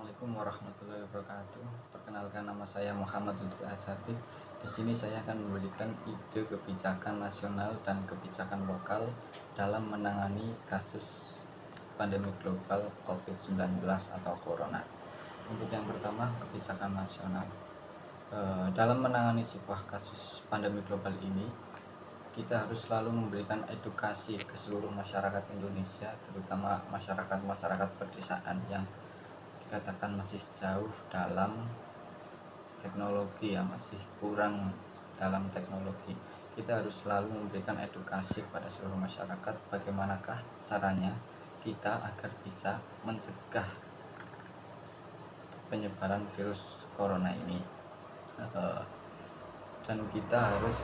Assalamualaikum warahmatullahi wabarakatuh. Perkenalkan, nama saya Muhammad Lutfi Asadi. Di sini saya akan memberikan ide kebijakan nasional dan kebijakan lokal dalam menangani kasus pandemi global COVID-19 atau Corona. Untuk yang pertama, kebijakan nasional. Dalam menangani sebuah kasus pandemi global ini, kita harus selalu memberikan edukasi ke seluruh masyarakat Indonesia, terutama masyarakat pedesaan yang dikatakan masih jauh dalam teknologi, masih kurang dalam teknologi. Kita harus selalu memberikan edukasi kepada seluruh masyarakat bagaimanakah caranya kita agar bisa mencegah penyebaran virus corona ini. Dan kita harus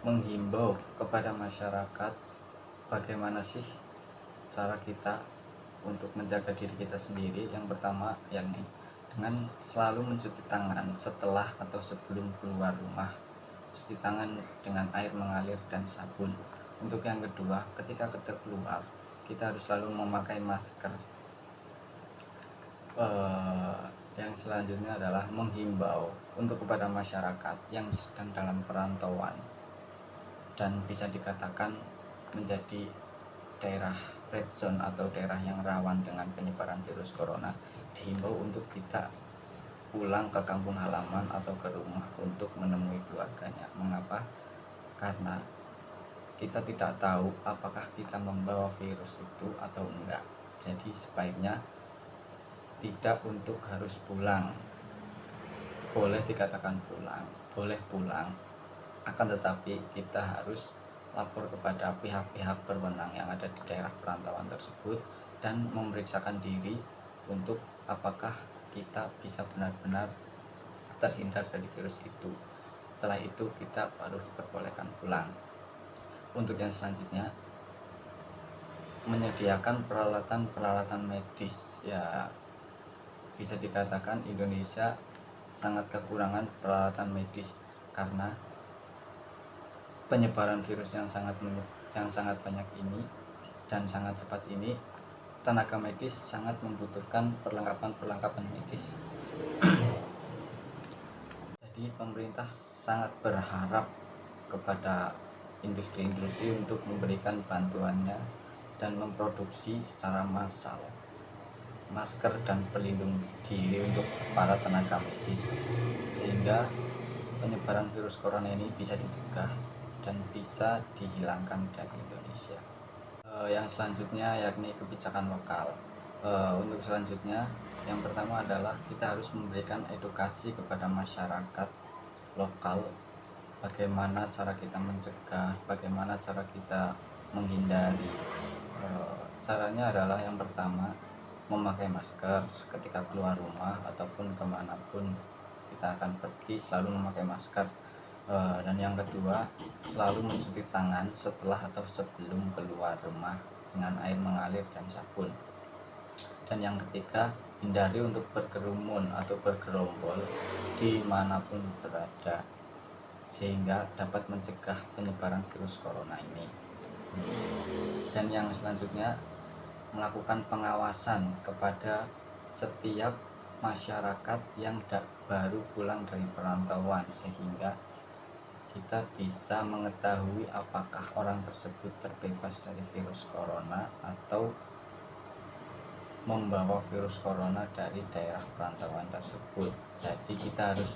menghimbau kepada masyarakat bagaimana sih cara kita untuk menjaga diri kita sendiri. Yang pertama yakni dengan selalu mencuci tangan setelah atau sebelum keluar rumah, cuci tangan dengan air mengalir dan sabun. Untuk yang kedua, ketika kita keluar, kita harus selalu memakai masker. Yang selanjutnya adalah menghimbau untuk kepada masyarakat yang sedang dalam perantauan dan bisa dikatakan menjadi daerah red zone atau daerah yang rawan dengan penyebaran virus corona, dihimbau untuk tidak pulang ke kampung halaman atau ke rumah untuk menemui keluarganya. Mengapa? Karena kita tidak tahu apakah kita membawa virus itu atau enggak. Jadi sebaiknya tidak untuk harus pulang. Boleh dikatakan pulang, boleh pulang, akan tetapi kita harus lapor kepada pihak-pihak berwenang yang ada di daerah perantauan tersebut dan memeriksakan diri untuk apakah kita bisa benar-benar terhindar dari virus itu. Setelah itu kita baru diperbolehkan pulang. Untuk yang selanjutnya, menyediakan peralatan medis. Ya, bisa dikatakan Indonesia sangat kekurangan peralatan medis karena penyebaran virus yang sangat banyak ini dan sangat cepat ini. Tenaga medis sangat membutuhkan perlengkapan medis. Jadi pemerintah sangat berharap kepada industri-industri untuk memberikan bantuannya dan memproduksi secara massal masker dan pelindung diri untuk para tenaga medis, sehingga penyebaran virus corona ini bisa dicegah dan bisa dihilangkan dari Indonesia. Yang selanjutnya yakni kebijakan lokal. Untuk selanjutnya, yang pertama adalah kita harus memberikan edukasi kepada masyarakat lokal bagaimana cara kita mencegah, bagaimana cara kita menghindari. Caranya adalah yang pertama, memakai masker ketika keluar rumah ataupun kemanapun kita akan pergi, selalu memakai masker. Dan yang kedua, selalu mencuci tangan setelah atau sebelum keluar rumah dengan air mengalir dan sabun. Dan yang ketiga, hindari untuk berkerumun atau bergerombol dimanapun berada, sehingga dapat mencegah penyebaran virus corona ini. Dan yang selanjutnya, melakukan pengawasan kepada setiap masyarakat yang baru pulang dari perantauan, sehingga kita bisa mengetahui apakah orang tersebut terbebas dari virus corona atau membawa virus corona dari daerah perantauan tersebut. Jadi kita harus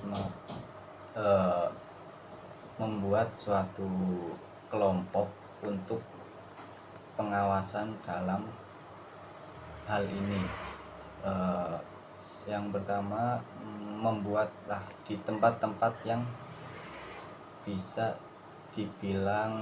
membuat suatu kelompok untuk pengawasan dalam hal ini. Yang pertama, membuatlah di tempat-tempat yang bisa dibilang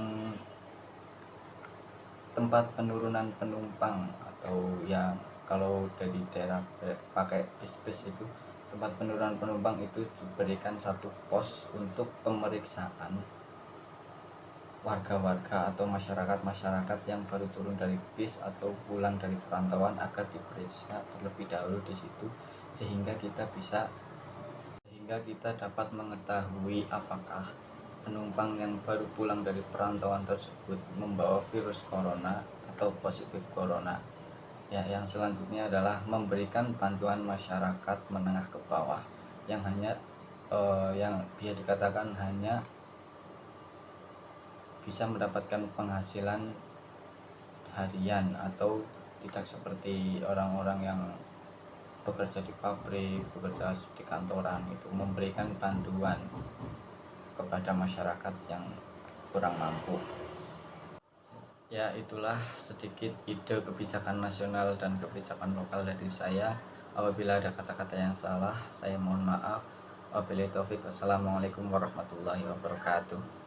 tempat penurunan penumpang, atau yang kalau dari daerah pakai bis itu, tempat penurunan penumpang itu diberikan satu pos untuk pemeriksaan warga-warga atau masyarakat yang baru turun dari bis atau pulang dari perantauan agar diperiksa terlebih dahulu di situ, sehingga kita dapat mengetahui apakah penumpang yang baru pulang dari perantauan tersebut membawa virus corona atau positif corona. Ya, yang selanjutnya adalah memberikan bantuan masyarakat menengah ke bawah yang hanya yang bisa dikatakan hanya bisa mendapatkan penghasilan harian atau tidak seperti orang-orang yang bekerja di pabrik, bekerja di kantoran, itu memberikan bantuan kepada masyarakat yang kurang mampu. Ya, itulah sedikit ide kebijakan nasional dan kebijakan lokal dari saya. Apabila ada kata-kata yang salah, saya mohon maaf. Wabillahi taufik. Wassalamualaikum warahmatullahi wabarakatuh.